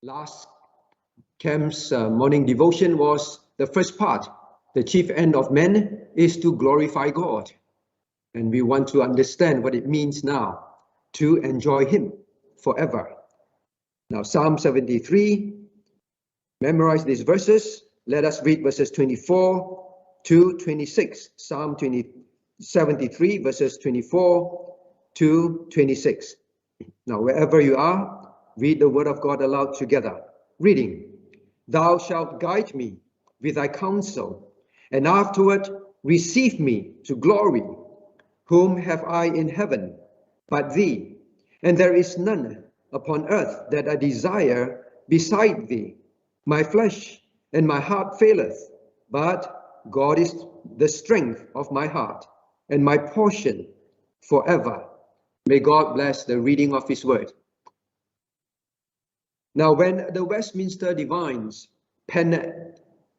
Last camp's morning devotion was the first part. The chief end of man is to glorify God. And we want to understand what it means now to enjoy Him forever. Now, Psalm 73, memorize these verses. Let us read verses 24 to 26. Psalm 73, verses 24 to 26. Now, wherever you are, read the word of God aloud together. Reading, Thou shalt guide me with thy counsel, and afterward receive me to glory. Whom have I in heaven but thee? And there is none upon earth that I desire beside thee. My flesh and my heart faileth, but God is the strength of my heart and my portion forever. May God bless the reading of His word. Now, when the Westminster Divines penned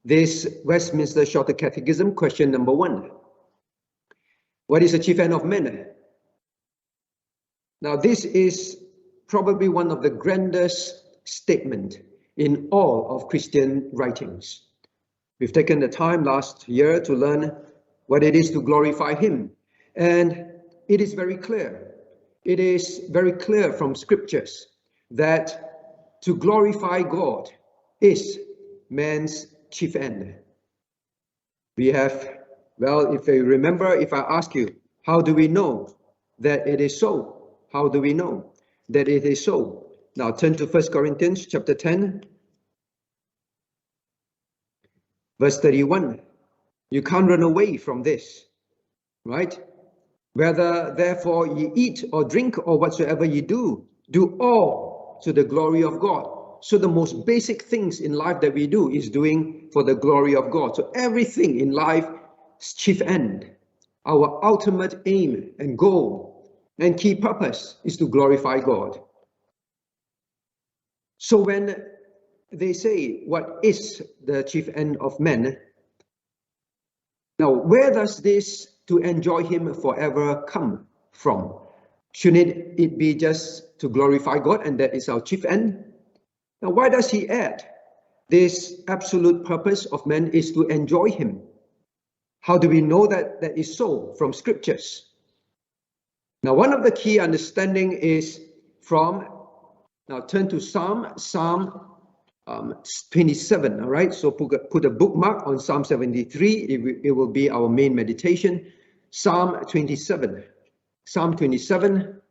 this Westminster Shorter Catechism, question number 1. What is the chief end of man? Now, this is probably one of the grandest statements in all of Christian writings. We've taken the time last year to learn what it is to glorify Him. And it is very clear. It is very clear from scriptures that to glorify God is man's chief end. We have, well, if you remember, if I ask you, how do we know that it is so? How do we know that it is so? Now turn to 1 Corinthians chapter 10, verse 31. You can't run away from this, right? Whether therefore ye eat or drink or whatsoever ye do, do all to the glory of God. So the most basic things in life that we do is doing for the glory of God. So everything in life's chief end, our ultimate aim and goal and key purpose is to glorify God. So when they say, what is the chief end of man? Now, where does this to enjoy Him forever come from? Shouldn't it be just to glorify God and that is our chief end? Now, why does he add this absolute purpose of man is to enjoy Him? How do we know that that is so? From scriptures. Now, one of the key understanding is from, now turn to Psalm 27, all right? So put a bookmark on Psalm 73. It will be our main meditation. Psalm 27. Psalm 27.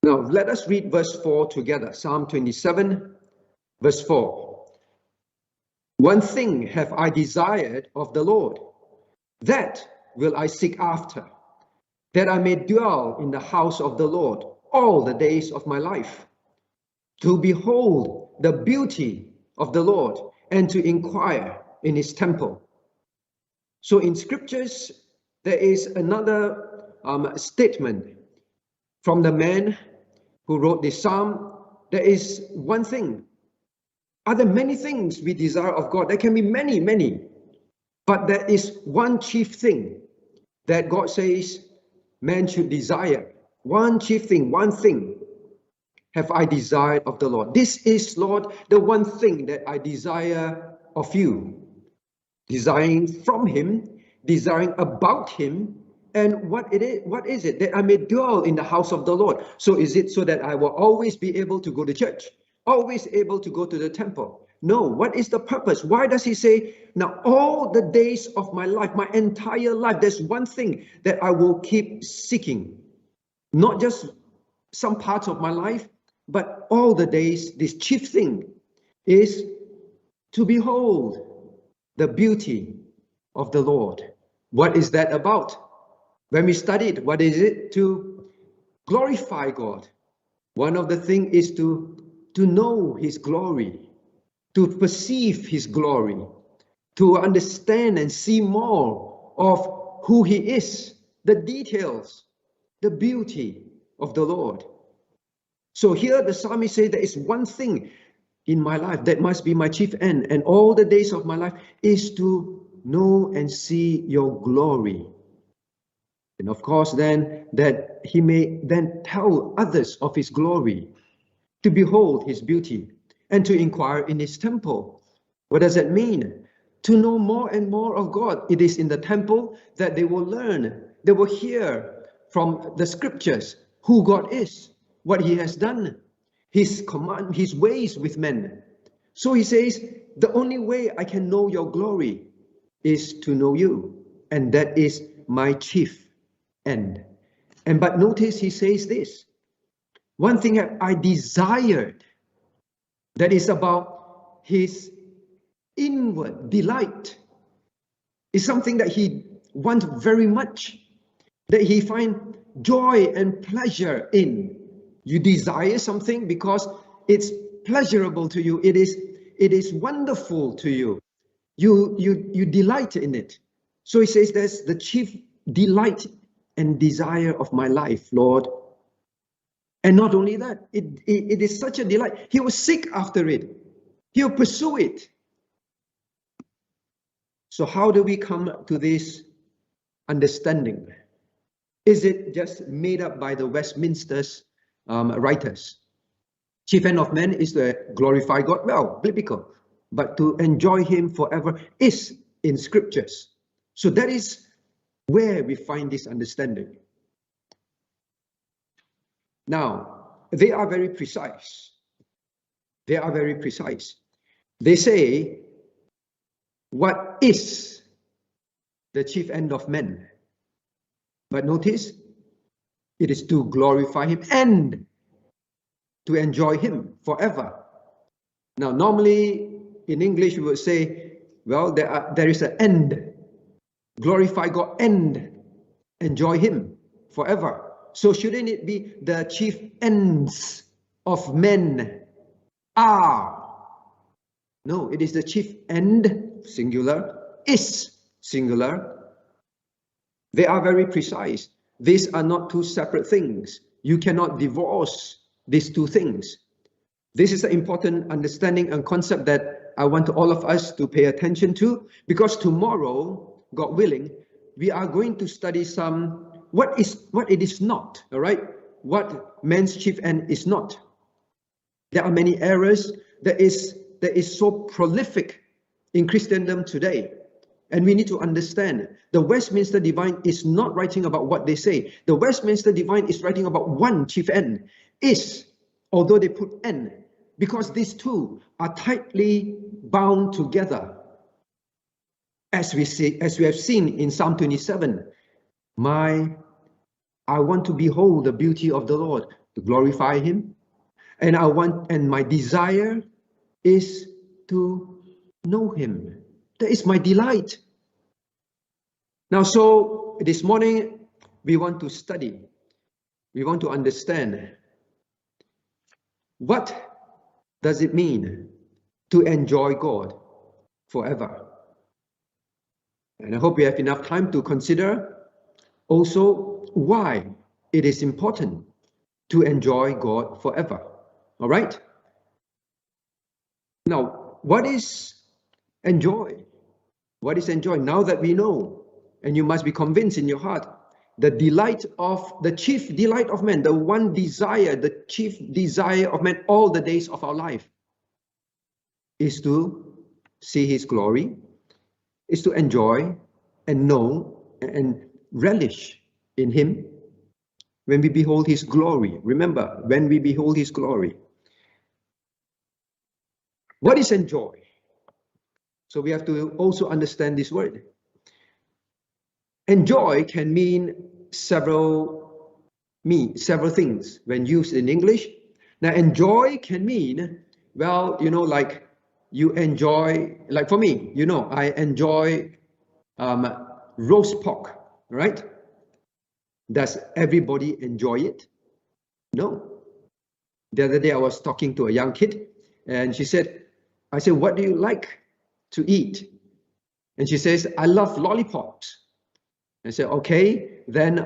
Now, let us read verse 4 together. Psalm 27, verse 4. One thing have I desired of the Lord, that will I seek after, that I may dwell in the house of the Lord all the days of my life, to behold the beauty of the Lord and to inquire in His temple. So in scriptures, there is another statement from the man who wrote this psalm. There is one thing. Are there many things we desire of God? There can be many, many. But there is one chief thing that God says man should desire. One chief thing, one thing have I desired of the Lord. This is, Lord, the one thing that I desire of you. Desiring from Him, desiring about Him, and what is it? That I may dwell in the house of the Lord. So is it so that I will always be able to go to church? Always able to go to the temple? No, what is the purpose? Why does He say, now all the days of my life, my entire life, there's one thing that I will keep seeking. Not just some parts of my life, but all the days, this chief thing is to behold the beauty of the Lord. What is that about? When we studied, what is it? To glorify God. One of the things is to know His glory, to perceive His glory, to understand and see more of who He is, the details, the beauty of the Lord. So here the psalmist says there is one thing in my life that must be my chief end, and all the days of my life is to know and see your glory. And of course then that he may then tell others of His glory. to behold his beauty, and to inquire in his temple. What does that mean? To know more and more of God. It is in the temple that they will learn. They will hear from the scriptures who God is, what he has done, his command, his ways with men. So he says, the only way I can know your glory is to know you. And that is my chief end. But notice he says this, one thing that I desired, that is about his inward delight, is something that he wants very much, that he finds joy and pleasure in. You desire something because it's pleasurable to you. It is wonderful to you. You delight in it. So he says, that's the chief delight and desire of my life, Lord. And not only that, it is such a delight. He will seek after it. He will pursue it. So how do we come to this understanding? Is it just made up by the Westminster's writers? Chief end of man is to glorify God. Well, biblical. But to enjoy him forever is in scriptures. So that is where we find this understanding. Now, they are very precise. They are very precise. They say, what is the chief end of man? But notice, it is to glorify him and to enjoy him forever. Now, normally in English, we would say, well, there is an end. Glorify God and enjoy him forever. So shouldn't it be the chief ends of men are? No, it is the chief end, singular, is singular. They are very precise. These are not two separate things. You cannot divorce these two things. This is an important understanding and concept that I want all of us to pay attention to, because tomorrow, God willing, we are going to study what it is not, all right? What man's chief end is not. There are many errors that is so prolific in Christendom today. And we need to understand, the Westminster Divine is not writing about what they say. The Westminster Divine is writing about one chief end, is, although they put end, because these two are tightly bound together. As we have seen in Psalm 27, I want to behold the beauty of the Lord, to glorify him, and my desire is to know him. That is my delight. Now, so this morning, we want to study. We want to understand, what does it mean to enjoy God forever? And I hope we have enough time to consider also why it is important to enjoy God forever. All right? Now, what is enjoy? What is enjoy? Now that we know, and you must be convinced in your heart, the chief delight of man, the one desire, the chief desire of man all the days of our life is to see his glory, is to enjoy and know and relish in him when we behold his glory. Remember, when we behold his glory. What is enjoy? So we have to also understand this word. Enjoy can mean several things when used in English. Now, enjoy can mean, well, like you enjoy, like for me, I enjoy roast pork, right? Does everybody enjoy it? No. The other day I was talking to a young kid, and I said, what do you like to eat? And she says, I love lollipops. I said, okay, then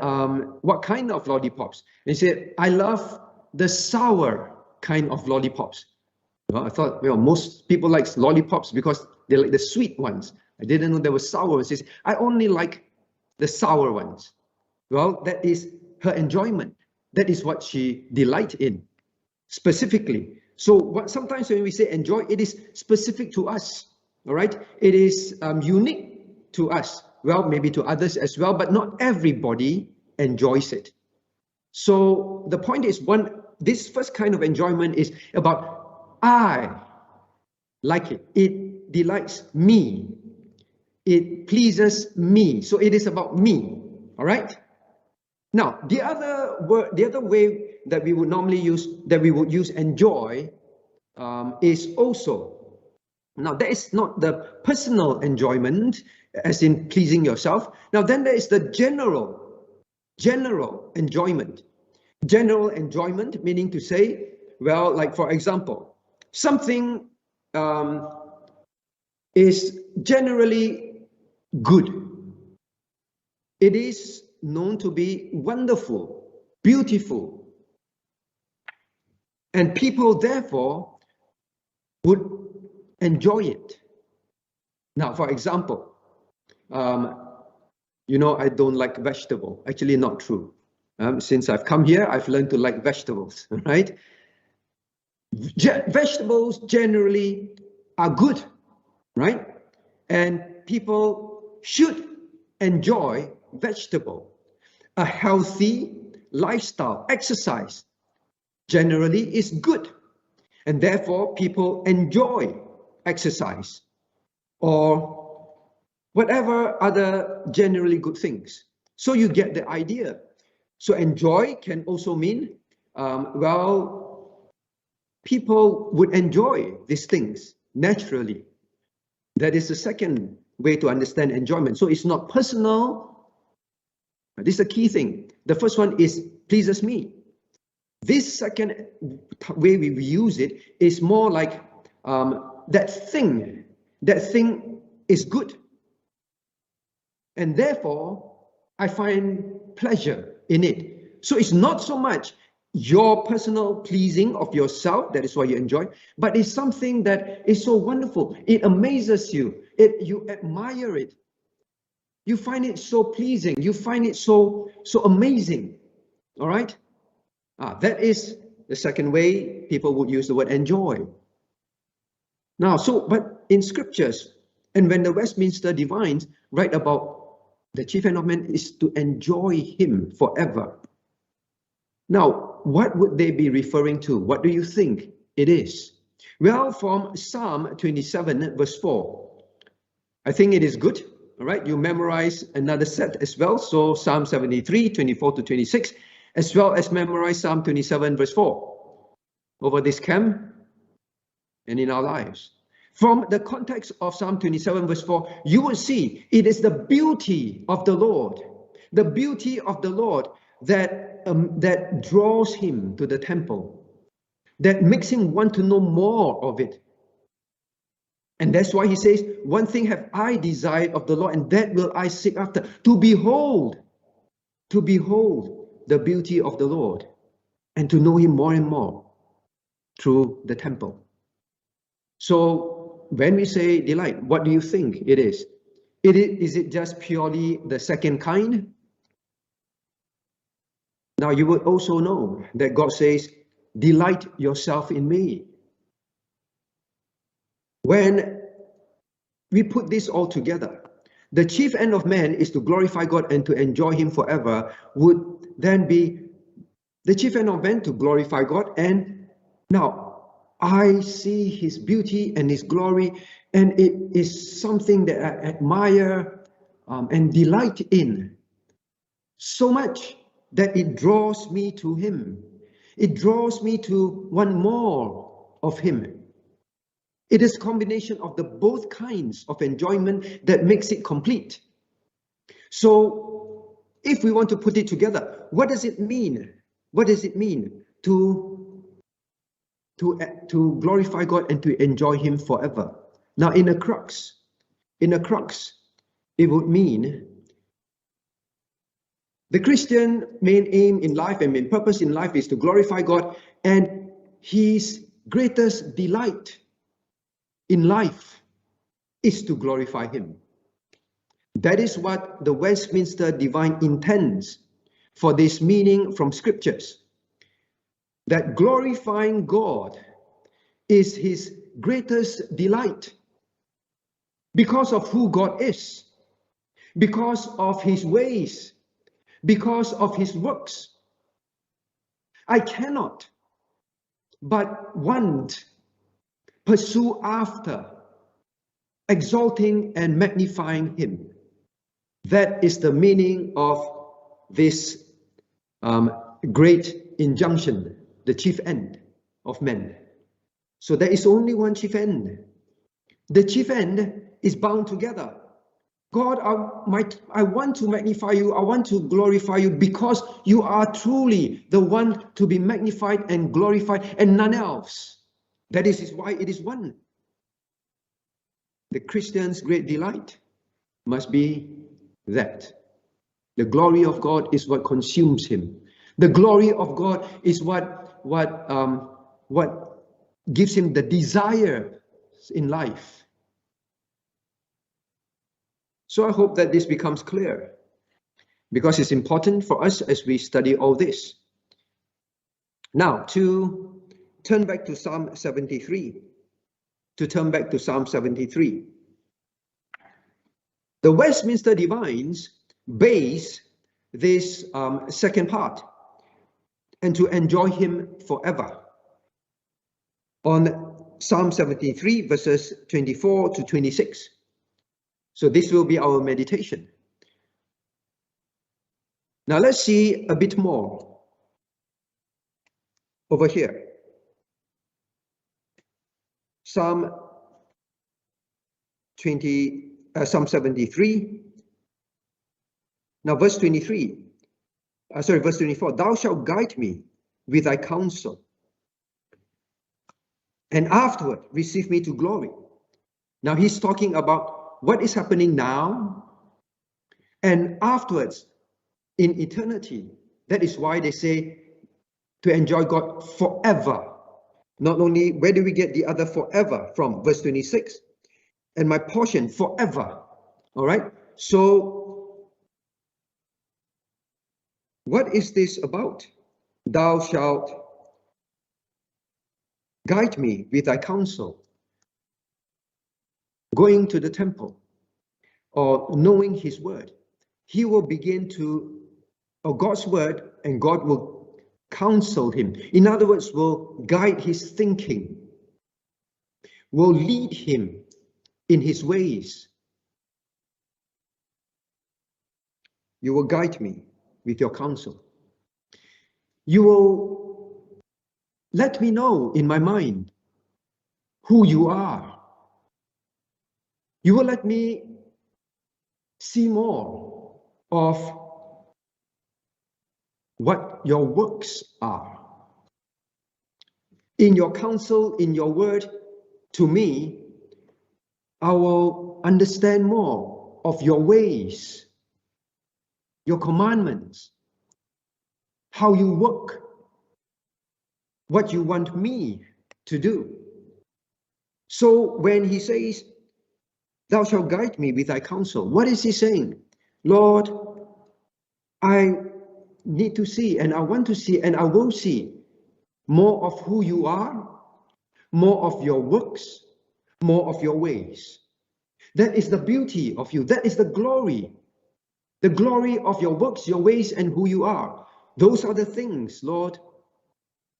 what kind of lollipops? And she said, I love the sour kind of lollipops. Well, I thought, most people like lollipops because they like the sweet ones. I didn't know there were sour ones. She said, I only like the sour ones. Well, that is her enjoyment. That is what she delights in. specifically. So sometimes when we say enjoy, it is specific to us, all right? It is unique to us. Well, maybe to others as well, but not everybody enjoys it. So the point is, this first kind of enjoyment is about I like it. It delights me. It pleases me. So it is about me. All right. Now, the other way that we would normally use, enjoy, is also. Now, that is not the personal enjoyment, as in pleasing yourself. Now, then there is the general enjoyment. General enjoyment, meaning to say, well, like for example, something is generally good. It is known to be wonderful, beautiful, and people therefore would enjoy it. Now, for example, I don't like vegetable. Actually, not true. Since I've come here, I've learned to like vegetables, right? Vegetables generally are good, right? And people should enjoy vegetable. A healthy lifestyle, exercise, generally is good. And therefore, people enjoy exercise or whatever other generally good things. So you get the idea. So enjoy can also mean, people would enjoy these things naturally. That is the second way to understand enjoyment. So it's not personal. This is the key thing. The first one is pleases me. This second way we use it is more like that thing is good. And therefore, I find pleasure in it. So it's not so much your personal pleasing of yourself, that is why you enjoy, but it's something that is so wonderful. It amazes you. You admire it. You find it so pleasing. You find it so amazing. All right? That is the second way people would use the word enjoy. Now, but in scriptures, and when the Westminster Divines write about the chief end of man is to enjoy him forever. Now, what would they be referring to? What do you think it is? Well, from Psalm 27, verse 4. I think it is good. All right, you memorize another set as well. So Psalm 73, 24 to 26, as well as memorize Psalm 27, verse 4 over this camp and in our lives. From the context of Psalm 27, verse 4, you will see it is the beauty of the Lord, that draws him to the temple, that makes him want to know more of it. And that's why he says, one thing have I desired of the Lord, and that will I seek after, to behold the beauty of the Lord, and to know him more and more through the temple. So when we say delight, what do you think it is? Is it just purely the second kind? Now you would also know that God says, delight yourself in me. When we put this all together, the chief end of man is to glorify God and to enjoy him forever, would then be the chief end of man to glorify God. And now I see his beauty and his glory, and it is something that I admire and delight in so much that it draws me to him. It draws me to want more of him. It is a combination of the both kinds of enjoyment that makes it complete. So if we want to put it together, what does it mean? What does it mean to glorify God and to enjoy him forever? Now in a crux, it would mean the Christian main aim in life and main purpose in life is to glorify God, and his greatest delight in life is to glorify him. That is what the Westminster Divine intends for this meaning from scriptures. that glorifying God is his greatest delight because of who God is, because of his ways, because of his works. I cannot but pursue after exalting and magnifying him. That is the meaning of this great injunction, the chief end of men. So there is only one chief end. The chief end is bound together. God, I want to magnify you. I want to glorify you because you are truly the one to be magnified and glorified and none else. That is why it is one. The Christian's great delight must be that. The glory of God is what consumes him. The glory of God is what gives him the desire in life. So I hope that this becomes clear, because it's important for us as we study all this. Now, to turn back to Psalm 73. The Westminster Divines base this second part, and to enjoy him forever, on Psalm 73 verses 24 to 26. So this will be our meditation. Now let's see a bit more over here. Psalm 73. Now verse 24. Thou shalt guide me with thy counsel, and afterward receive me to glory. Now he's talking about what is happening now and afterwards in eternity. That is why they say to enjoy God forever. Not only, where do we get the other forever from? Verse 26. And my portion forever. All right. So what is this about? Thou shalt guide me with thy counsel. Going to the temple or knowing his word, he will begin to, or God's word, and God will counsel him. In other words, will guide his thinking, will lead him in his ways. You will guide me with your counsel. You will let me know in my mind who you are. You will let me see more of what your works are. In your counsel, in your word, to me, I will understand more of your ways, your commandments, how you work, what you want me to do. So when he says, thou shalt guide me with thy counsel, what is he saying? Lord, I need to see, and I want to see, and I will see more of who you are, more of your works, more of your ways. That is the beauty of you. That is the glory of your works, your ways, and who you are. Those are the things, Lord,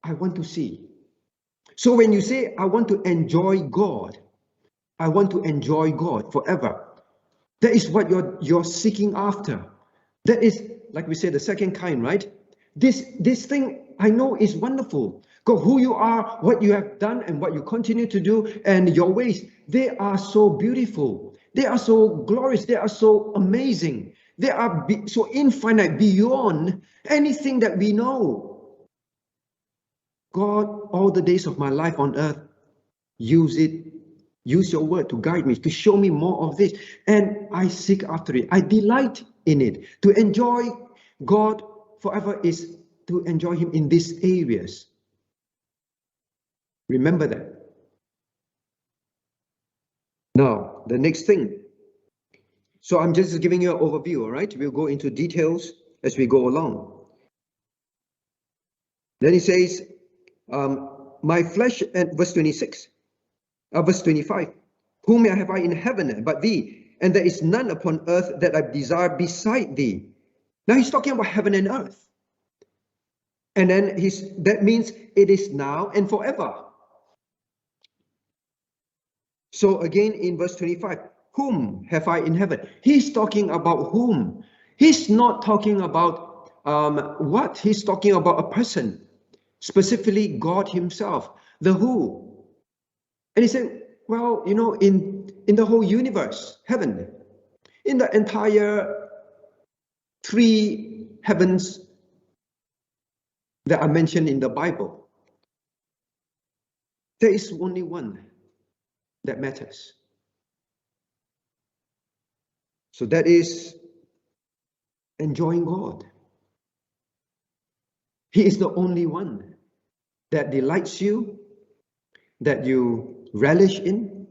I want to see. So when you say, I want to enjoy God, I want to enjoy God forever, that is what you're seeking after. That is, like we say, the second kind, right? This thing I know is wonderful. God, who you are, what you have done, and what you continue to do, and your ways, they are so beautiful. They are so glorious. They are so amazing. They are so infinite, beyond anything that we know. God, all the days of my life on earth, use your word to guide me, to show me more of this. And I seek after it. I delight in it. To enjoy God forever is to enjoy him in these areas. Remember that. Now, the next thing. So I'm just giving you an overview, all right? We'll go into details as we go along. Then he says, My flesh, and verse 26, verse 25, whom have I in heaven but thee? And there is none upon earth that I desire beside thee. Now he's talking about heaven and earth. And then that means it is now and forever. So again in verse 25, whom have I in heaven? He's talking about whom. He's not talking about what. He's talking about a person, specifically God himself, the who. And he said, well, you know, in the whole universe, heaven, in the entire 3 heavens that are mentioned in the Bible, there is only one that matters. So that is enjoying God. He is the only one that delights you, that you relish in.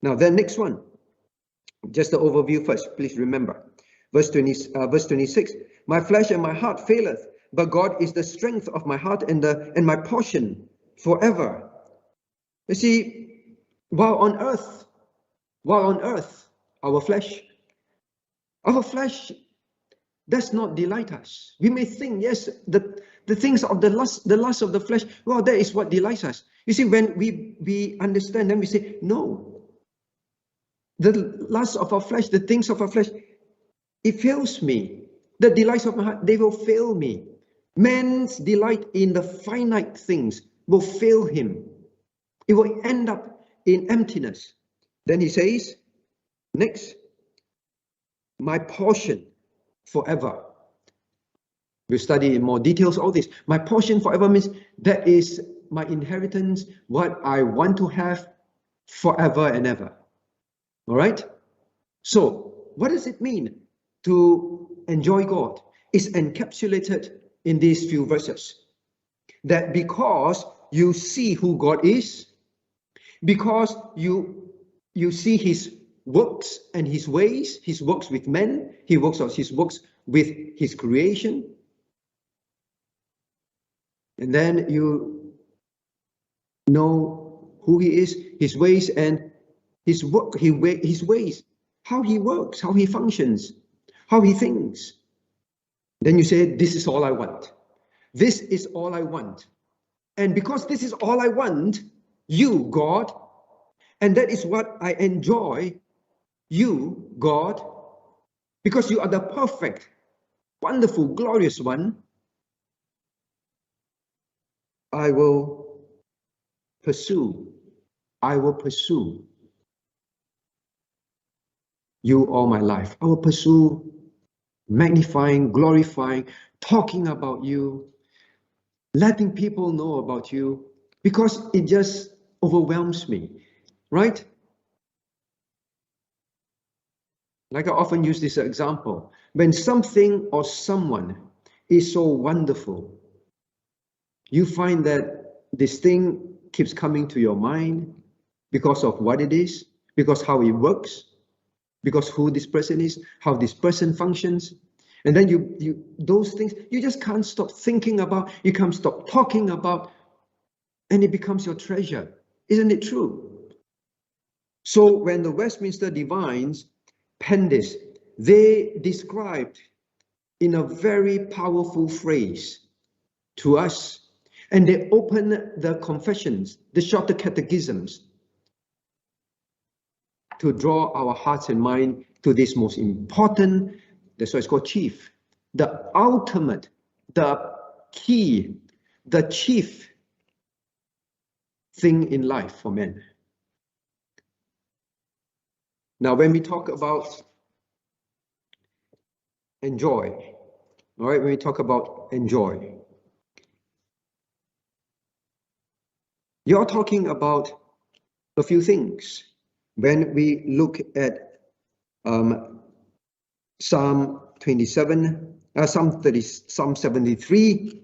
Now, the next one, just the overview first, please remember. Verse 26, my flesh and my heart faileth, but God is the strength of my heart and my portion forever. You see, while on earth, our flesh does not delight us. We may think, yes, the things of the lust of the flesh, well, that is what delights us. You see, when we understand, then we say, no. The lust of our flesh, the things of our flesh, it fails me. The delights of my heart, they will fail me. Man's delight in the finite things will fail him. It will end up in emptiness. Then he says, next, my portion forever. We'll study in more details all this. My portion forever means that is my inheritance, what I want to have forever and ever. All right? So, what does it mean to enjoy God? It's encapsulated in these few verses. That because you see who God is, because you see his works and his ways, his works with men, his works with his creation, and then you know who he is, his ways, and his ways, how he works, how he functions, how he thinks. Then you say, this is all I want. This is all I want. And because this is all I want, you, God, and that is what I enjoy, you, God, because you are the perfect, wonderful, glorious one, I will pursue you all my life. I will pursue magnifying, glorifying, talking about you, letting people know about you, because it just overwhelms me, right? Like I often use this example. When something or someone is so wonderful, you find that this thing keeps coming to your mind because of what it is, because how it works, because who this person is, how this person functions. And then you those things, you just can't stop thinking about, you can't stop talking about, and it becomes your treasure. Isn't it true? So when the Westminster Divines penned this, they described in a very powerful phrase to us, and they opened the confessions, the shorter catechisms, to draw our hearts and mind to this most important, that's why it's called chief, the ultimate, the key, the chief thing in life for men. Now, when we talk about enjoy, all right, when we talk about enjoy, you're talking about a few things. When we look at Psalm 27, Psalm 73,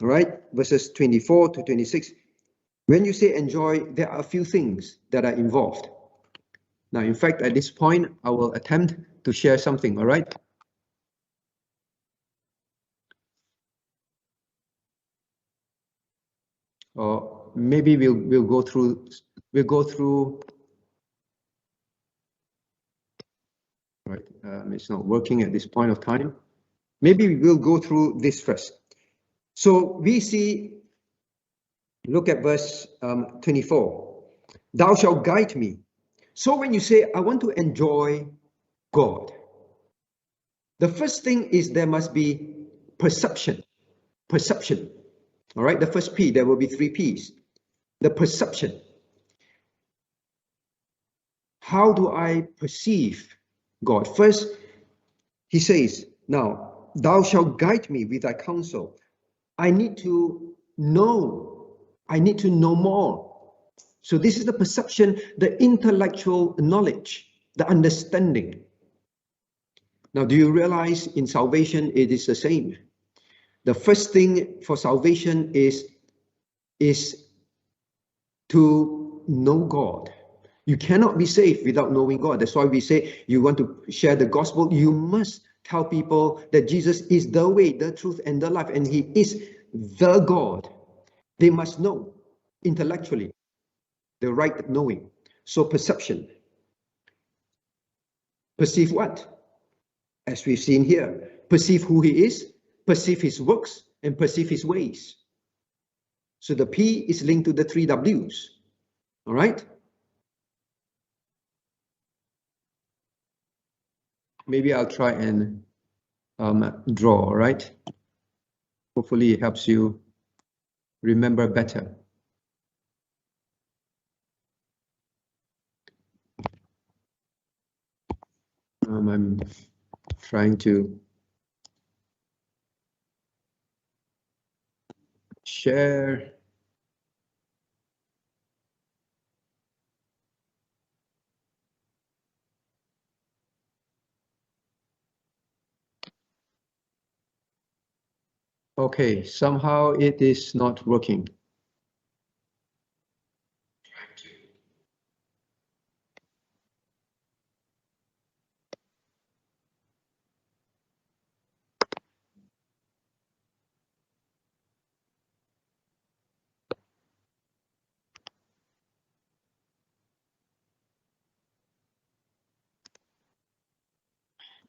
all right, verses 24 to 26. When you say enjoy, there are a few things that are involved. Now, in fact, at this point, I will attempt to share something, all right? Or maybe we'll go through. Right, it's not working at this point of time. Maybe we'll go through this first. So we see, look at verse 24. Thou shalt guide me. So when you say, I want to enjoy God, the first thing is there must be perception. Perception. All right, the first P, there will be 3 Ps. The perception. How do I perceive God? First, he says, now, thou shalt guide me with thy counsel. I need to know. I need to know more. So this is the perception, the intellectual knowledge, the understanding. Now, do you realize in salvation, it is the same? The first thing for salvation is to know God. You cannot be saved without knowing God. That's why we say you want to share the gospel. You must tell people that Jesus is the way, the truth, and the life, and he is the God. They must know intellectually, the right knowing. So perception. Perceive what? As we've seen here. Perceive who he is, perceive his works, and perceive his ways. So the P is linked to the 3 W's. All right? Maybe I'll try and draw, all right? Hopefully it helps you remember better. I'm trying to share. Okay, somehow it is not working.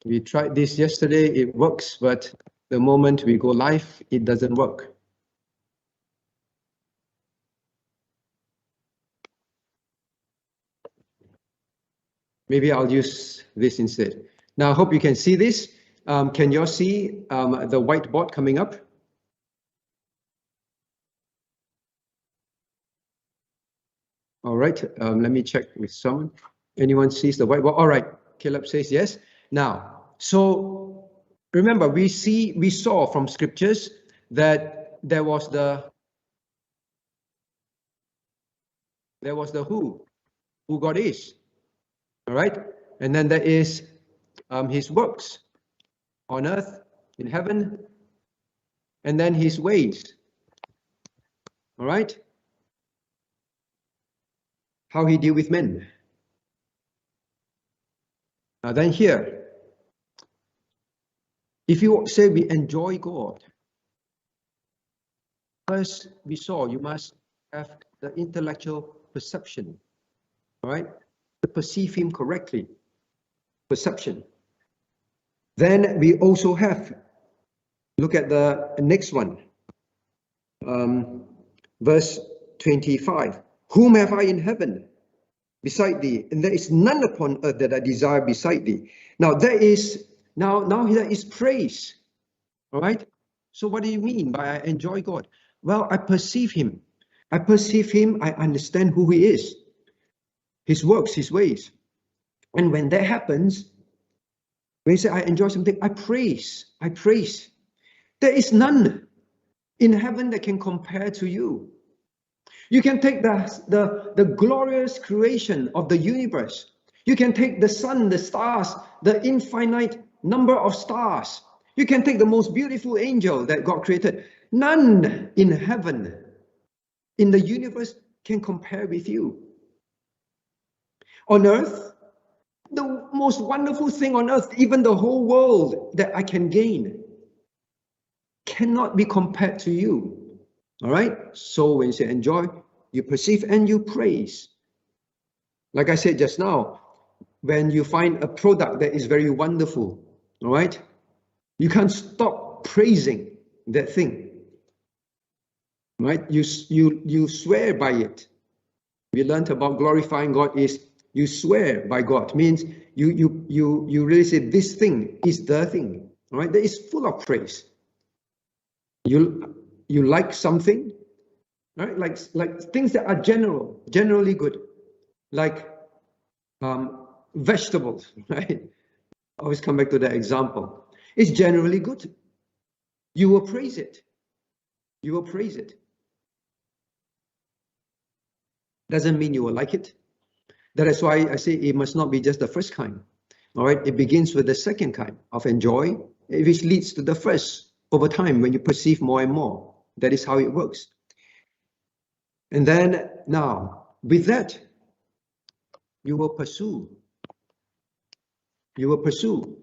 We tried this yesterday, it works, but the moment we go live, it doesn't work. Maybe I'll use this instead. Now, I hope you can see this. Can you all see the whiteboard coming up? All right, let me check with someone. Anyone sees the whiteboard? All right, Caleb says yes. Now, so remember, we saw from scriptures that there was the who God is. All right, and then there is his works on earth, in heaven, and then his ways. All right, how he deal with men. Now then here, if you say we enjoy God, first we saw you must have the intellectual perception, all right, to perceive him correctly, perception. Then we also have, look at the next one, verse 25. Whom have I in heaven beside thee? And there is none upon earth that I desire beside thee. Now there is there is praise. All right. So what do you mean by I enjoy God? Well, I perceive him. I perceive him. I understand who he is, his works, his ways. And when that happens, when you say I enjoy something, I praise. I praise. There is none in heaven that can compare to you. You can take the glorious creation of the universe. You can take the sun, the stars, the infinite number of stars. You can take the most beautiful angel that God created. None in heaven, in the universe, can compare with you. On earth, the most wonderful thing on earth, even the whole world that I can gain, cannot be compared to you. All right. So when you say enjoy, you perceive and you praise. Like I said just now, when you find a product that is very wonderful, all right, you can't stop praising that thing, right? You swear by it. We learned about glorifying God is you swear by God, means you really say this thing is the thing, all right? That is full of praise. You like something, right? Like things that are generally good, like vegetables, right? I always come back to that example. It's generally good. You will praise it. You will praise it. Doesn't mean you will like it. That is why I say it must not be just the first kind. All right, it begins with the second kind of enjoy, which leads to the first over time when you perceive more and more. That is how it works. And then now, with that, you will pursue. You will pursue.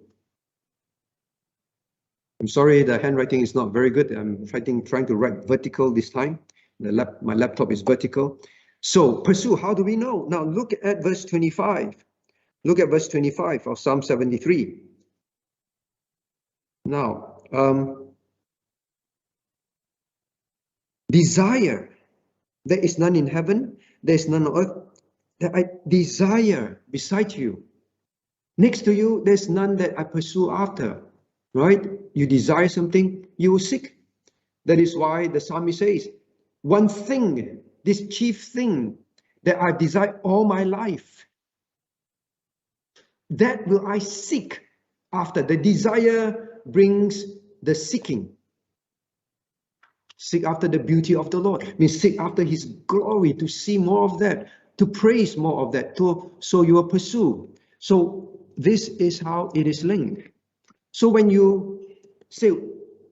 I'm sorry, the handwriting is not very good. I'm trying to write vertical this time. My laptop is vertical. So pursue, how do we know? Now look at verse 25. Look at verse 25 of Psalm 73. Now, desire, there is none in heaven, there is none on earth, that I desire beside you. Next to you, there's none that I pursue after, right? You desire something, you will seek. That is why the psalmist says, one thing, this chief thing that I desire all my life, that will I seek after. The desire brings the seeking. Seek after the beauty of the Lord. Means seek after his glory, to see more of that, to praise more of that. So you will pursue. So this is how it is linked. So when you say,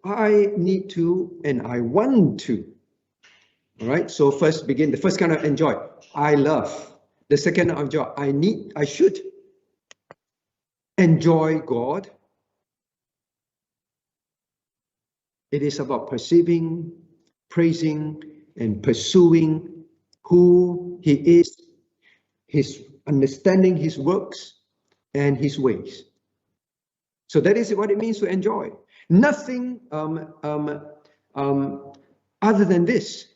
I need to and I want to, all right, so first begin, the first kind of enjoy, I love. The second of joy, I should enjoy God. It is about perceiving, praising, and pursuing who he is, his understanding his works and his ways. So that is what it means to enjoy. Nothing other than this.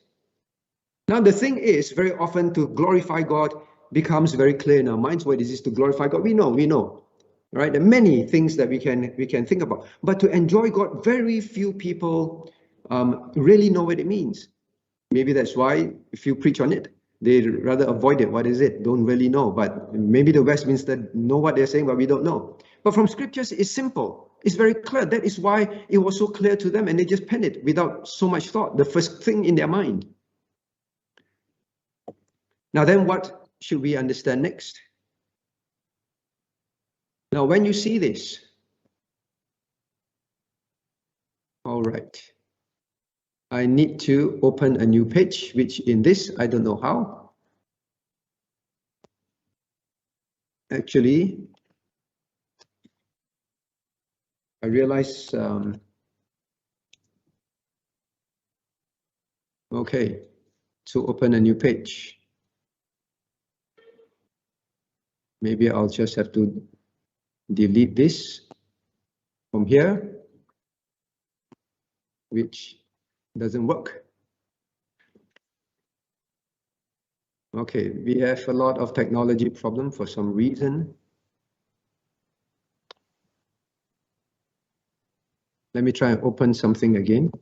Now the thing is, very often to glorify God becomes very clear in our minds. What is this to glorify God? We know, right? There are many things that we can think about. But to enjoy God, very few people really know what it means. Maybe that's why if you preach on it, they rather avoid it. What is it? Don't really know. But maybe the Westminster know what they're saying, but we don't know. But from scriptures, it's simple. It's very clear. That is why it was so clear to them, and they just penned it without so much thought. The first thing in their mind. Now then, what should we understand next? Now, when you see this, all right, I need to open a new page, which in this, I don't know how. Actually, I realize, okay, to open a new page. Maybe I'll just have to delete this from here, which doesn't work. Okay, we have a lot of technology problem for some reason. Let me try and open something again.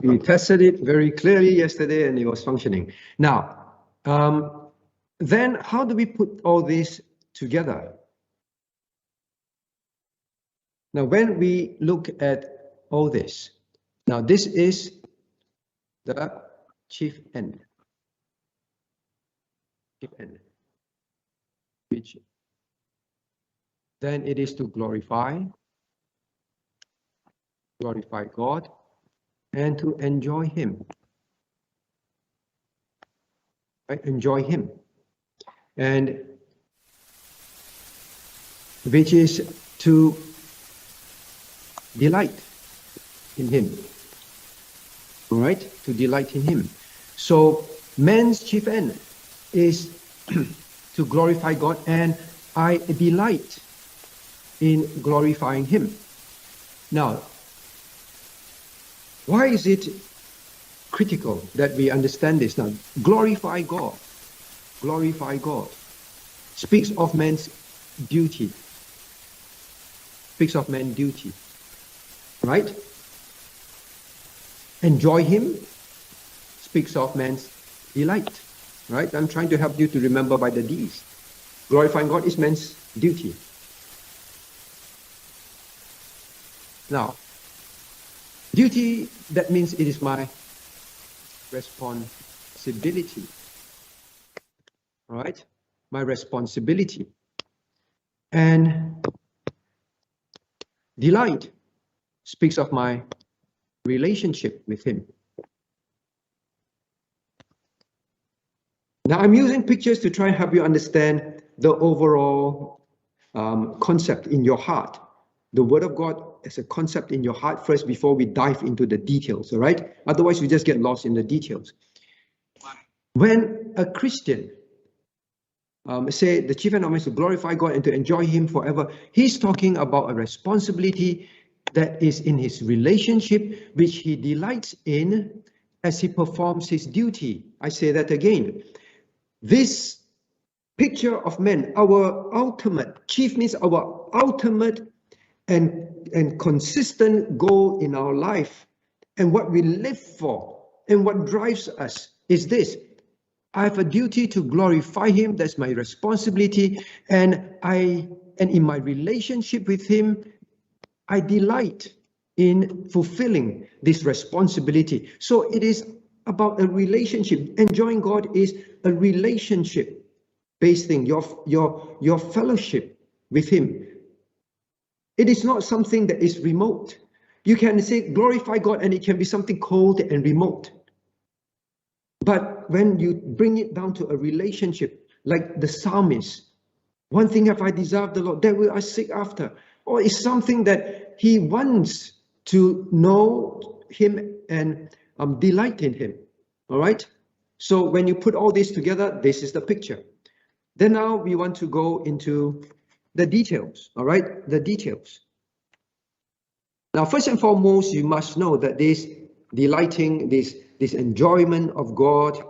We tested it very clearly yesterday and it was functioning. Now, then how do we put all this together? Now, when we look at all this, now this is the chief end, which then it is to glorify God and to enjoy Him. Right? Enjoy Him. And which is to delight in Him. All right? To delight in Him. So man's chief end is to glorify God, and I delight in glorifying Him. Now, why is it critical that we understand this? Now, glorify God speaks of man's duty. Speaks of man's duty, right? Enjoy Him speaks of man's delight, right? I'm trying to help you to remember by the D's. Glorifying God is man's duty. Now, duty, that means it is my responsibility. All right? My responsibility. And delight speaks of my relationship with Him. Now, I'm using pictures to try and help you understand the overall concept in your heart. The Word of God as a concept in your heart first before we dive into the details, all right? Otherwise, we just get lost in the details. When a Christian say the chief end of man is to glorify God and to enjoy Him forever, he's talking about a responsibility that is in his relationship, which he delights in as he performs his duty. I say that again. This picture of man, our ultimate, chief means our ultimate and consistent goal in our life, and what we live for and what drives us is this: I have a duty to glorify Him. That's my responsibility, and in my relationship with Him, I delight in fulfilling this responsibility. So it is about a relationship. Enjoying God is a relationship-based thing. Your fellowship with Him. It is not something that is remote. You can say glorify God and it can be something cold and remote. But when you bring it down to a relationship, like the psalmist, one thing have I desired of the Lord, that will I seek after. Or it's something that he wants to know Him and delight in Him. All right? So when you put all this together, this is the picture. Then now we want to go into the details, all right? The details. Now, first and foremost, you must know that this delighting, this enjoyment of God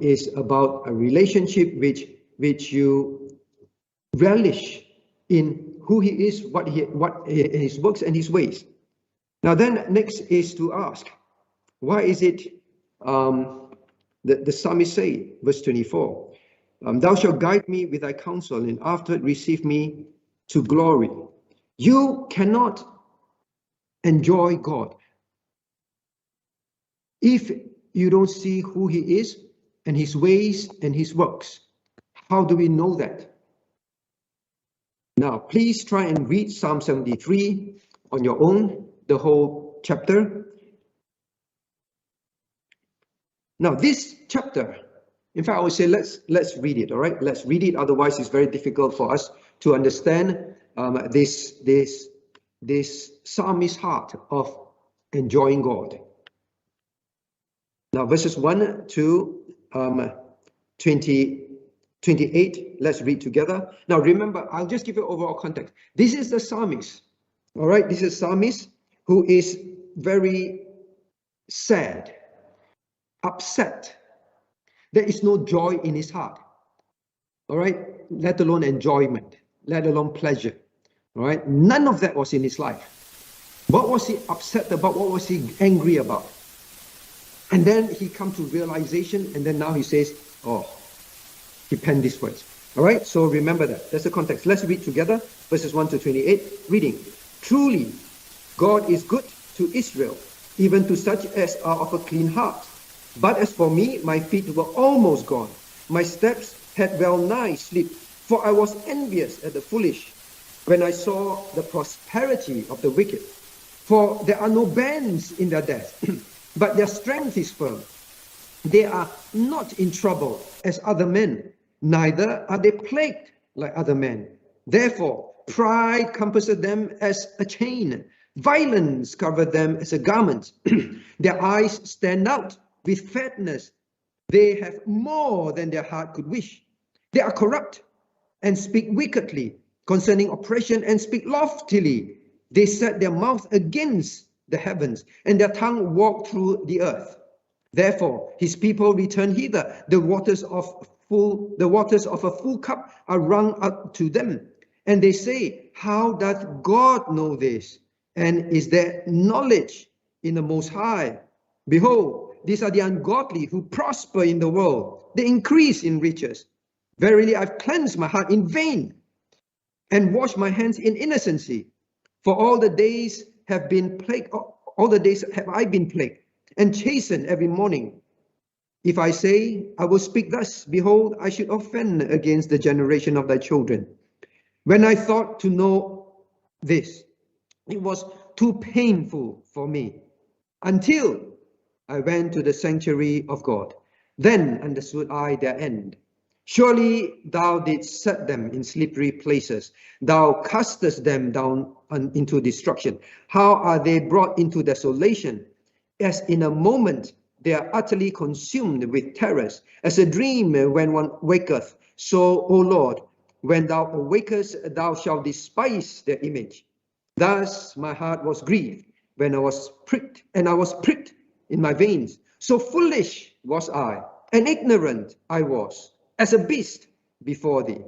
is about a relationship which you relish in who He is, what His works and His ways. Now, then next is to ask, why is it the psalmist say, verse 24, thou shalt guide me with thy counsel, and afterward receive me to glory. You cannot enjoy God if you don't see who He is and His ways and His works. How do we know that? Now, please try and read Psalm 73 on your own, the whole chapter. Now, this chapter, in fact, I would say let's read it, all right? Let's read it, otherwise it's very difficult for us to understand this psalmist's heart of enjoying God. Now, verses 1 to 28, let's read together. Now, remember, I'll just give you overall context. This is the psalmist, all right? This is a psalmist who is very sad, upset. There is no joy in his heart, all right? Let alone enjoyment, let alone pleasure, all right? None of that was in his life. What was he upset about? What was he angry about? And then he come to realization, and then now he says, oh, he penned these words. All right, so remember that. That's the context. Let's read together, verses 1 to 28. Reading. Truly, God is good to Israel, even to such as are of a clean heart. But as for me, my feet were almost gone. My steps had well nigh slipped, for I was envious at the foolish when I saw the prosperity of the wicked. For there are no bands in their death, but their strength is firm. They are not in trouble as other men, neither are they plagued like other men. Therefore, pride compasseth them as a chain, violence covereth them as a garment. Their eyes stand out with fatness. They have more than their heart could wish. They are corrupt and speak wickedly concerning oppression and speak loftily. They set their mouth against the heavens, and their tongue walk through the earth. Therefore, his people return hither. The waters of a full cup are wrung up to them. And they say, how doth God know this? And is there knowledge in the Most High? Behold, these are the ungodly who prosper in the world. They increase in riches. Verily, I've cleansed my heart in vain and washed my hands in innocency. For all the days have been plagued, all the days have I been plagued and chastened every morning. If I say, I will speak thus, behold, I should offend against the generation of thy children. When I thought to know this, it was too painful for me, until I went to the sanctuary of God. Then understood I their end. Surely thou didst set them in slippery places. Thou castest them down into destruction. How are they brought into desolation? As in a moment they are utterly consumed with terrors. As a dream when one waketh, so, O Lord, when thou awakest, thou shalt despise their image. Thus my heart was grieved when I was pricked, and I was pricked in my veins. So foolish was I, and ignorant I was, as a beast before thee.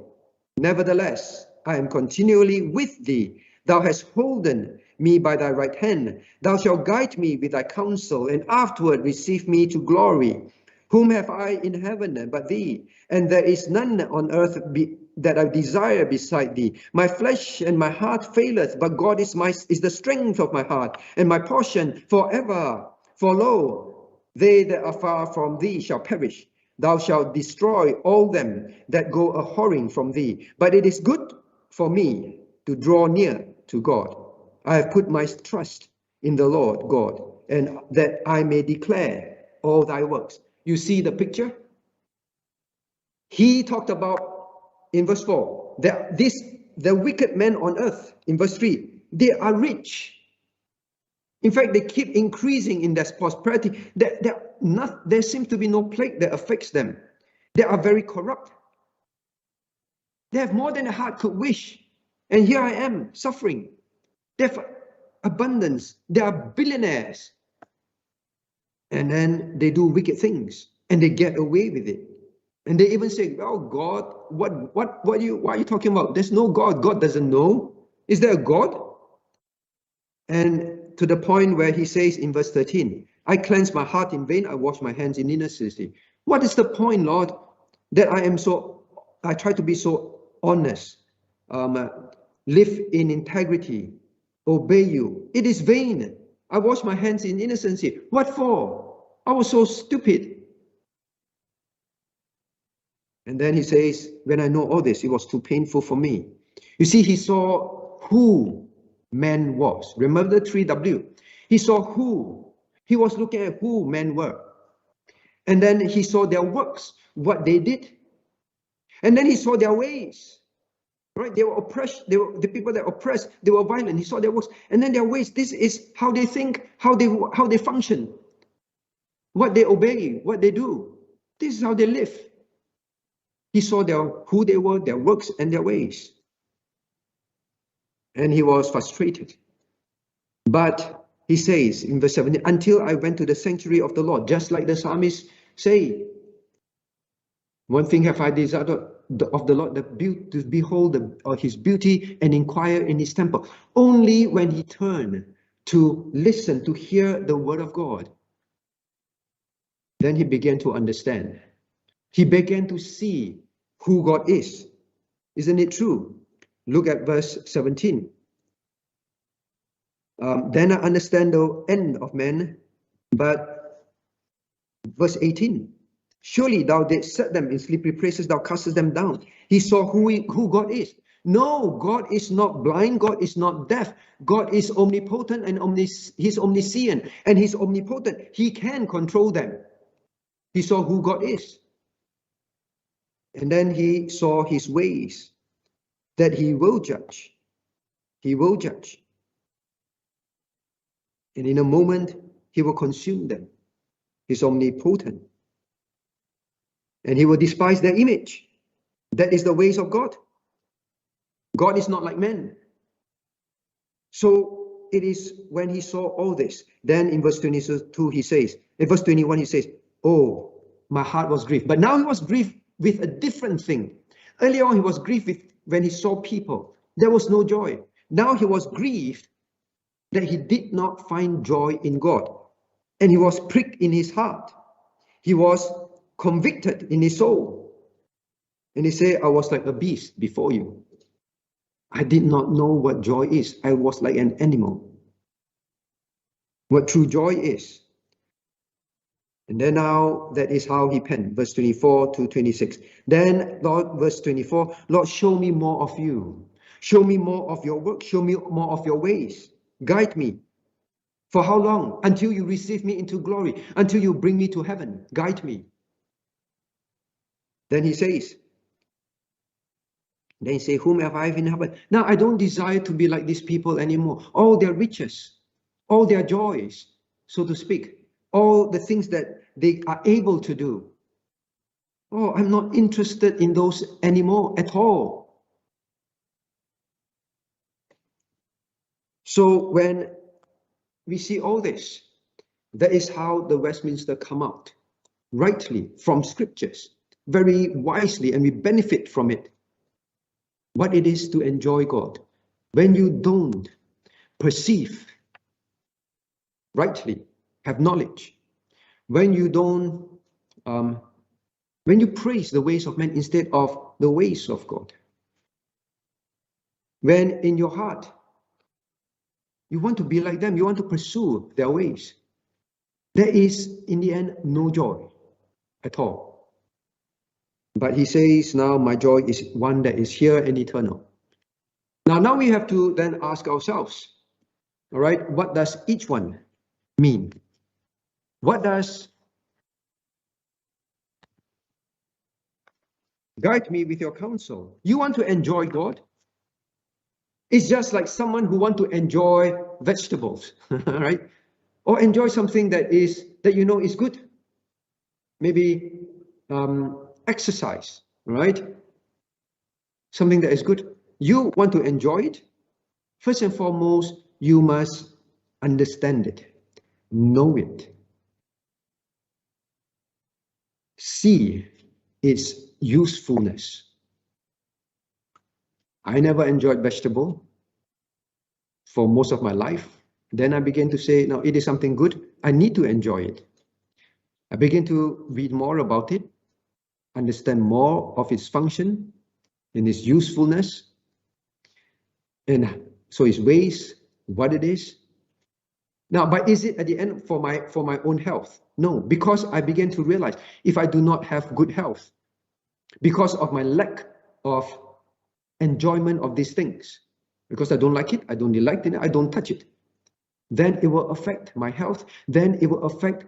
Nevertheless, I am continually with thee. Thou hast holden me by thy right hand. Thou shalt guide me with thy counsel, and afterward receive me to glory. Whom have I in heaven but thee? And there is none on earth that I desire beside thee. My flesh and my heart faileth, but God is the strength of my heart, and my portion forever. For lo, they that are far from thee shall perish. Thou shalt destroy all them that go a-whoring from thee. But it is good for me to draw near to God. I have put my trust in the Lord God, and that I may declare all thy works. You see the picture? He talked about, in verse 4, that the wicked men on earth, in verse 3, they are rich. In fact, they keep increasing in their prosperity. There seems to be no plague that affects them. They are very corrupt. They have more than a heart could wish. And here I am, suffering. They have abundance. They are billionaires. And then they do wicked things. And they get away with it. And they even say, well, God, why are you talking about? There's no God. God doesn't know. Is there a God? And to the point where he says in verse 13, I cleanse my heart in vain, I wash my hands in innocency. What is the point, Lord, that I try to be so honest, live in integrity, obey you? It is vain. I wash my hands in innocency. What for? I was so stupid. And then he says, when I know all this, it was too painful for me. You see, he saw who man was. Remember the 3W? He saw who. He was looking at who men were. And then he saw their works, what they did. And then he saw their ways. Right? They were oppressed. They were the people that oppressed. They were violent. He saw their works. And then their ways. This is how they think, how they function. What they obey, what they do. This is how they live. He saw who they were, their works, and their ways. And he was frustrated. But he says in verse 17, until I went to the sanctuary of the Lord, just like the psalmist say, one thing have I desired of the Lord, to behold his beauty and inquire in his temple. Only when he turned to listen, to hear the word of God. then he began to understand. He began to see who God is. Isn't it true? Look at verse 17. Then I understand the end of men, but verse 18. Surely thou didst set them in slippery places, thou castest them down. He saw who God is. No, God is not blind, God is not deaf. God is omnipotent and he's omniscient and he's omnipotent. He can control them. He saw who God is. And then he saw his ways, that he will judge. He will judge. And in a moment, he will consume them. He's omnipotent. And he will despise their image. That is the ways of God. God is not like men. So it is when he saw all this, then in verse 22 he says, in verse 21 he says, oh, my heart was grieved. But now he was grieved with a different thing. Earlier on he was grieved when he saw people. There was no joy. Now he was grieved that he did not find joy in God. And he was pricked in his heart. He was convicted in his soul. And he said, I was like a beast before you. I did not know what joy is. I was like an animal. What true joy is. And then now that is how he penned, verse 24 to 26. Then, Lord, verse 24, Lord, show me more of you. Show me more of your work. Show me more of your ways. Guide me. For how long? Until you receive me into glory. Until you bring me to heaven. Guide me. Then he says, whom have I in heaven? Now, I don't desire to be like these people anymore. All their riches, all their joys, so to speak, all the things that they are able to do. Oh, I'm not interested in those anymore at all. So when we see all this, that is how the Westminster come out, rightly from scriptures, very wisely, and we benefit from it. What it is to enjoy God. When you don't perceive rightly, have knowledge, when you don't, when you praise the ways of men instead of the ways of God, when in your heart you want to be like them, you want to pursue their ways, there is in the end no joy at all. But he says, now my joy is one that is here and eternal. Now we have to then ask ourselves, all right, what does each one mean? What does guide me with your counsel? You want to enjoy God? It's just like someone who want to enjoy vegetables, right? Or enjoy something that you know is good. Maybe exercise, right? Something that is good. You want to enjoy it? First and foremost, you must understand it, know it, see its usefulness. I never enjoyed vegetable for most of my life. Then I began to say, no, it is something good. I need to enjoy it. I began to read more about it, understand more of its function and its usefulness, and so its ways, what it is. Now, but is it at the end for my own health? No, because I began to realize if I do not have good health, because of my lack of enjoyment of these things, because I don't like it, I don't like it, I don't touch it, then it will affect my health, then it will affect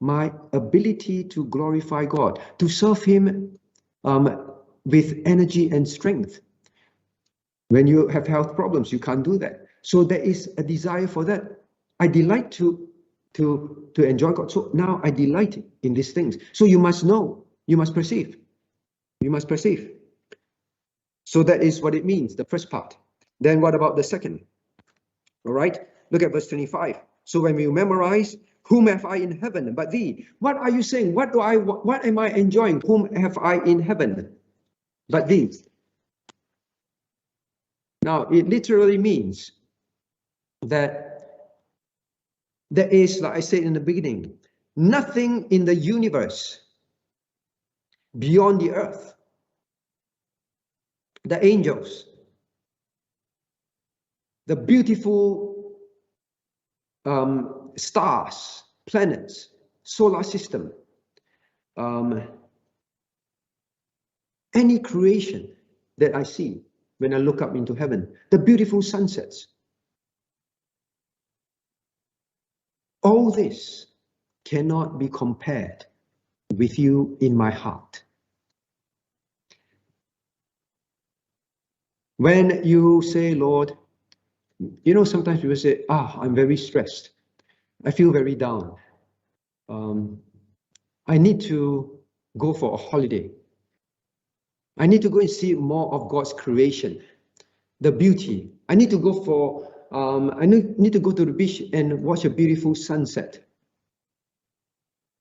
my ability to glorify God, to serve Him with energy and strength. When you have health problems, you can't do that. So there is a desire for that. I delight to enjoy God. So now I delight in these things. So you must know, you must perceive. You must perceive. So that is what it means, the first part. Then what about the second? All right, look at verse 25. So when we memorize, whom have I in heaven but thee? What are you saying? What am I enjoying? Whom have I in heaven but thee? Now, it literally means that there is, like I said in the beginning, nothing in the universe beyond the earth, the angels, the beautiful stars, planets, solar system, any creation that I see when I look up into heaven, the beautiful sunsets, all this cannot be compared with you in my heart. When you say, Lord, you know, sometimes people say, I'm very stressed. I feel very down. I need to go for a holiday. I need to go and see more of God's creation, the beauty. I need to go for, I need to go to the beach and watch a beautiful sunset.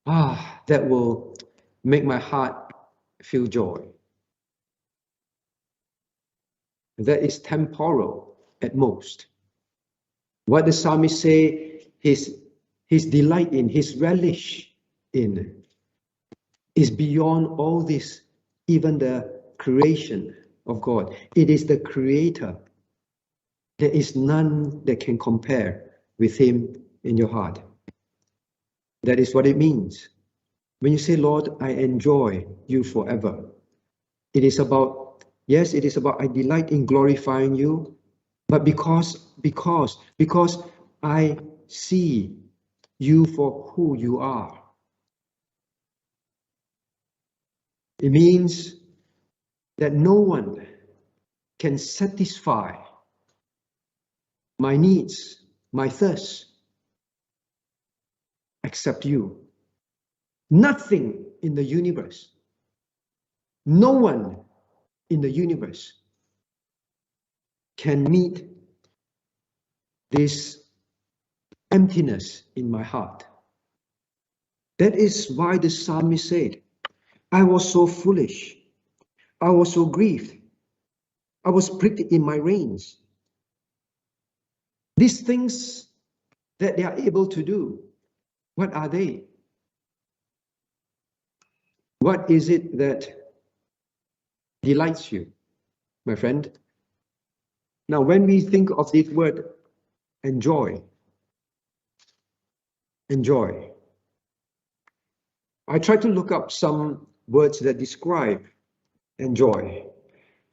That will make my heart feel joy. That is temporal at most. What the psalmist say, his delight in, his relish in, is beyond all this, even the creation of God. It is the Creator. There is none that can compare with Him in your heart. That is what it means. When you say, Lord, I enjoy you forever. It is about, yes, it is about I delight in glorifying you, but because I see you for who you are. It means that no one can satisfy my needs, my thirst, except you. Nothing in the universe, no one in the universe can meet this emptiness in my heart. That is why the psalmist said, I was so foolish. I was so grieved. I was pricked in my reins. These things that they are able to do, what are they? What is it that delights you, my friend? Now, when we think of this word, enjoy, I try to look up some words that describe enjoy.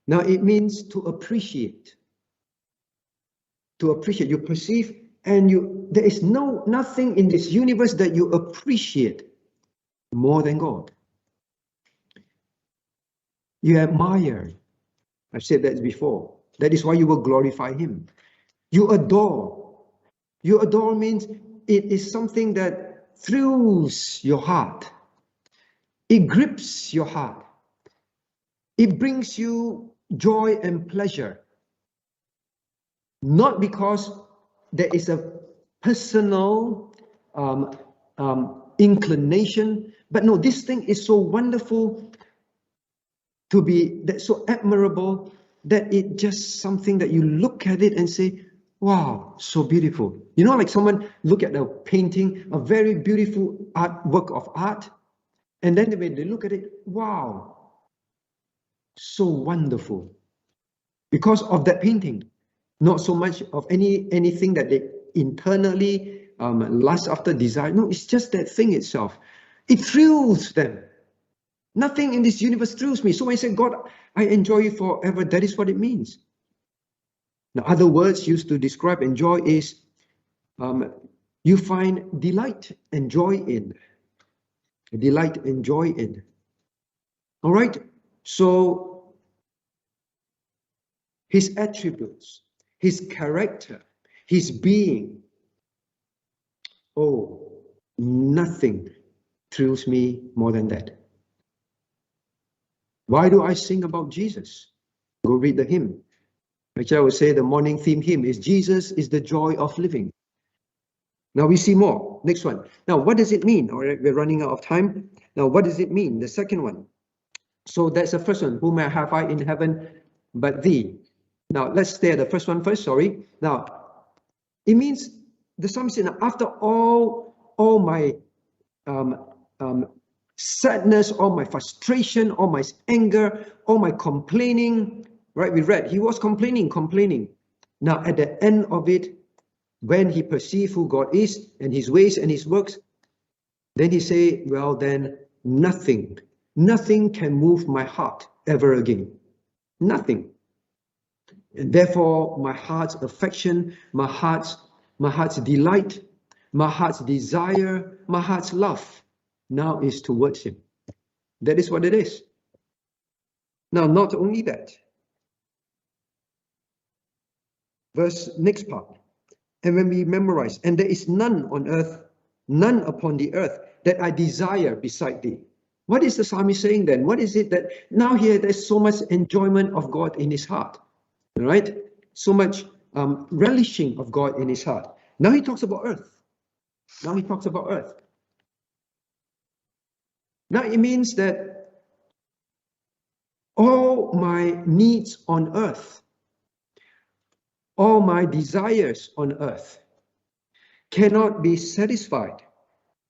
Now, it means to appreciate. To appreciate, you perceive, and there is nothing in this universe that you appreciate more than God. You admire. I've said that before. That is why you will glorify Him. You adore. You adore means it is something that thrills your heart. It grips your heart. It brings you joy and pleasure. Not because there is a personal inclination, but no, this thing is so wonderful to be, that's so admirable, that it just something that you look at it and say, wow, so beautiful. You know, like someone look at a painting, a very beautiful work of art, and then when they look at it, wow, so wonderful. Because of that painting, not so much of anything that they internally lust after, desire. No, it's just that thing itself. It thrills them. Nothing in this universe thrills me. So when I say, God, I enjoy you forever, that is what it means. Now, other words used to describe enjoy is you find delight and joy in. Delight and joy in. All right? So, His attributes, His character, His being. Oh, nothing thrills me more than that. Why do I sing about Jesus? Go read the hymn. Actually, I would say the morning theme hymn is Jesus is the joy of living. Now we see more. Next one. Now, what does it mean? All right, we're running out of time. Now, what does it mean? The second one. So that's the first one. Whom have I in heaven but thee? Now, let's stay at the first one first. Sorry. Now, it means the psalmist said, after all my sadness, all my frustration, all my anger, all my complaining, right? We read, he was complaining. Now, at the end of it, when he perceived who God is and his ways and his works, then he say, well, then nothing can move my heart ever again. Nothing. And therefore, my heart's affection, my heart's delight, my heart's desire, my heart's love now is towards him. That is what it is. Now, not only that. Next part. And when we memorize, and there is none on earth, none upon the earth that I desire beside thee. What is the psalmist saying then? What is it that now here there's so much enjoyment of God in his heart, right? So much relishing of God in his heart. Now he talks about earth. Now it means that all my needs on earth, all my desires on earth cannot be satisfied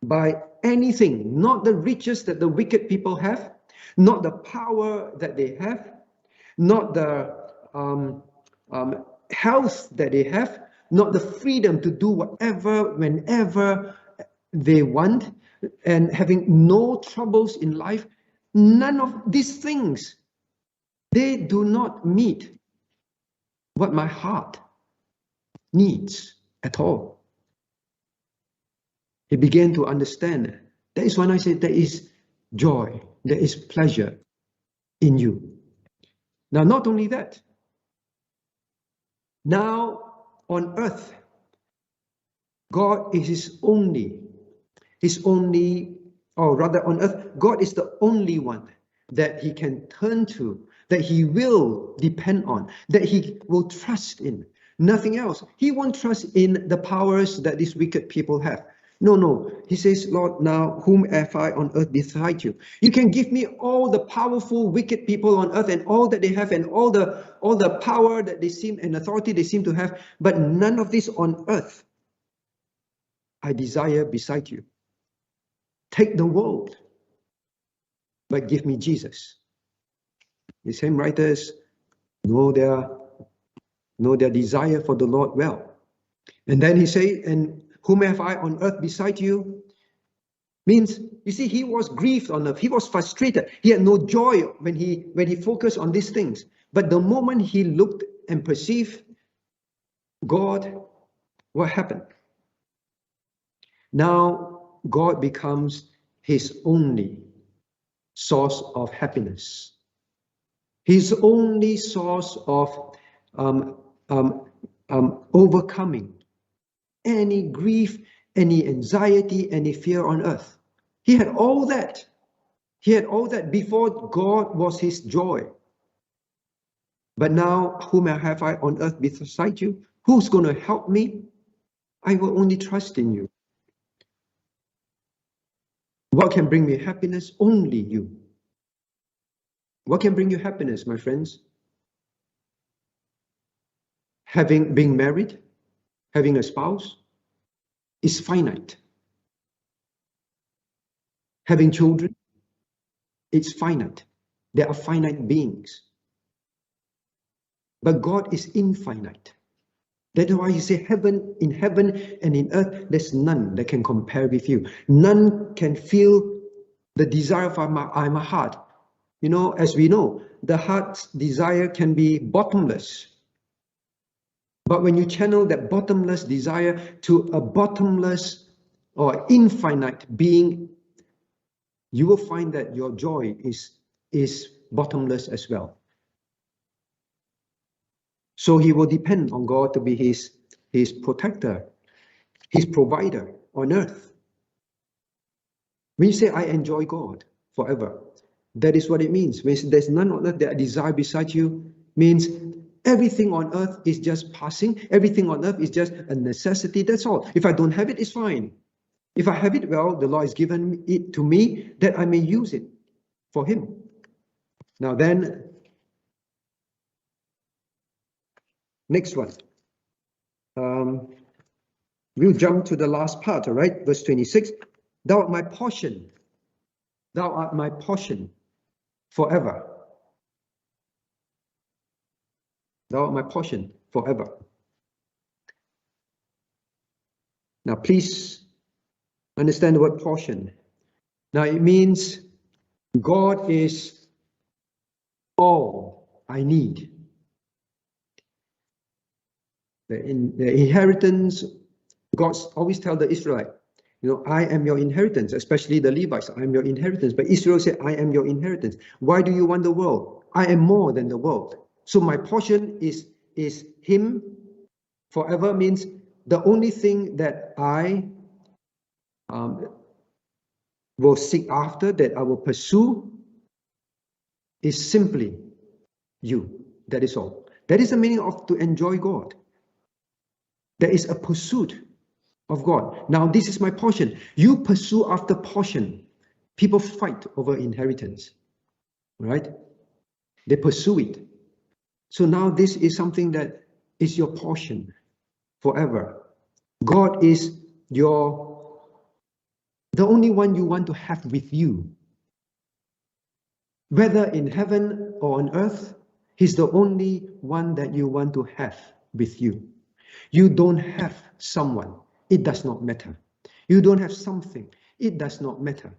by anything, not the riches that the wicked people have, not the power that they have, not the health that they have, not the freedom to do whatever, whenever they want, and having no troubles in life. None of these things, they do not meet what my heart needs at all. He began to understand. That is when I said there is joy, there is pleasure in you. Now, not only that, now on earth, God is on earth, God is the only one that he can turn to, that he will depend on, that he will trust in. Nothing else. He won't trust in the powers that these wicked people have. No. He says, Lord, now whom have I on earth beside you? You can give me all the powerful wicked people on earth and all that they have and all the power that they seem and authority they seem to have, but none of this on earth I desire beside you. Take the world, but give me Jesus. The same writers know their desire for the Lord well. And then he say, and whom have I on earth beside you? Means, you see, he was grieved on earth. He was frustrated. He had no joy when he focused on these things. But the moment he looked and perceived God, what happened? Now God becomes his only source of happiness. His only source of overcoming any grief, any anxiety, any fear on earth. He had all that. He had all that before. God was his joy. But now, whom have I on earth beside you? Who's going to help me? I will only trust in you. What can bring me happiness? Only you. What can bring you happiness, my friends? Being married, having a spouse, is finite. Having children, it's finite. There are finite beings. But God is infinite. That's why he said, in heaven and in earth, there's none that can compare with you. None can feel the desire of my heart. You know, as we know, the heart's desire can be bottomless. But when you channel that bottomless desire to a bottomless or infinite being, you will find that your joy is bottomless as well. So he will depend on God to be his protector, his provider on earth. When you say, I enjoy God forever, that is what it means. When there's none on earth that I desire beside you, means everything on earth is just passing. Everything on earth is just a necessity. That's all. If I don't have it, it's fine. If I have it, well, the Lord has given it to me that I may use it for him. Now then, next one. We'll jump to the last part, all right? Verse 26. Thou art my portion. Thou art my portion forever. Thou art my portion forever. Now, please understand the word portion. Now, it means God is all I need. The inheritance, God always tells the Israelite, I am your inheritance, especially the Levites, I am your inheritance. But Israel said, I am your inheritance. Why do you want the world? I am more than the world. So my portion is him forever, means the only thing that I will seek after, that I will pursue, is simply you. That is all. That is the meaning of to enjoy God. There is a pursuit of God. Now, this is my portion. You pursue after portion. People fight over inheritance, right? They pursue it. So now this is something that is your portion forever. God is the only one you want to have with you. Whether in heaven or on earth, He's the only one that you want to have with you. You don't have someone, it does not matter. You don't have something, it does not matter.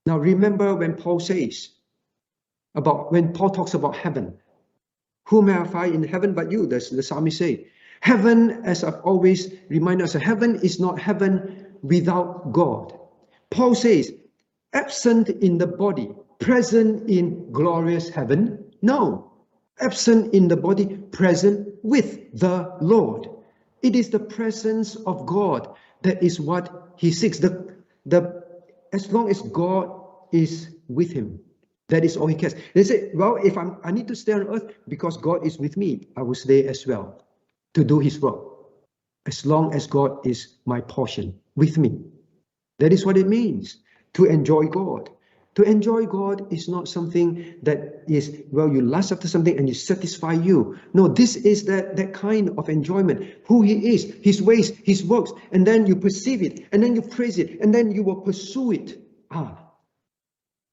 Now remember when Paul talks about heaven, whom have I in heaven but you? That's the psalmist say. Heaven, as I've always reminded us, heaven is not heaven without God. Paul says, absent in the body, present in glorious heaven. No, absent in the body, present with the Lord. It is the presence of God that is what he seeks. As long as God is with him, that is all he cares. They say, well, if I need to stay on earth because God is with me, I will stay as well to do his work. As long as God is my portion with me. That is what it means to enjoy God. To enjoy God is not something that is, well, you lust after something and you satisfy you. No, this is that kind of enjoyment. Who he is, his ways, his works, and then you perceive it, and then you praise it, and then you will pursue it.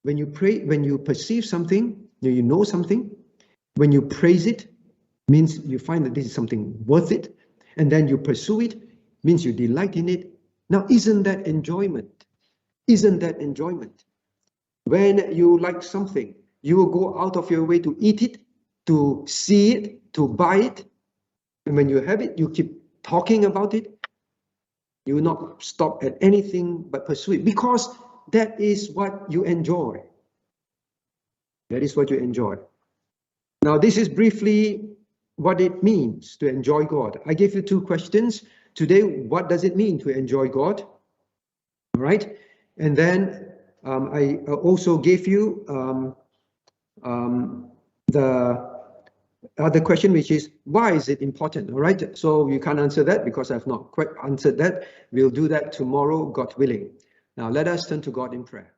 When you pray, when you perceive something, you know something, when you praise it, means you find that this is something worth it, and then you pursue it, means you delight in it. Now, isn't that enjoyment? Isn't that enjoyment? When you like something, you will go out of your way to eat it, to see it, to buy it. And when you have it, you keep talking about it. You will not stop at anything but pursue it, because that is what you enjoy. That is what you enjoy. Now, this is briefly what it means to enjoy God. I gave you two questions today. What does it mean to enjoy God? All right. And then I also gave you the other question, which is, why is it important? All right. So you can't answer that because I've not quite answered that. We'll do that tomorrow, God willing. Now let us turn to God in prayer.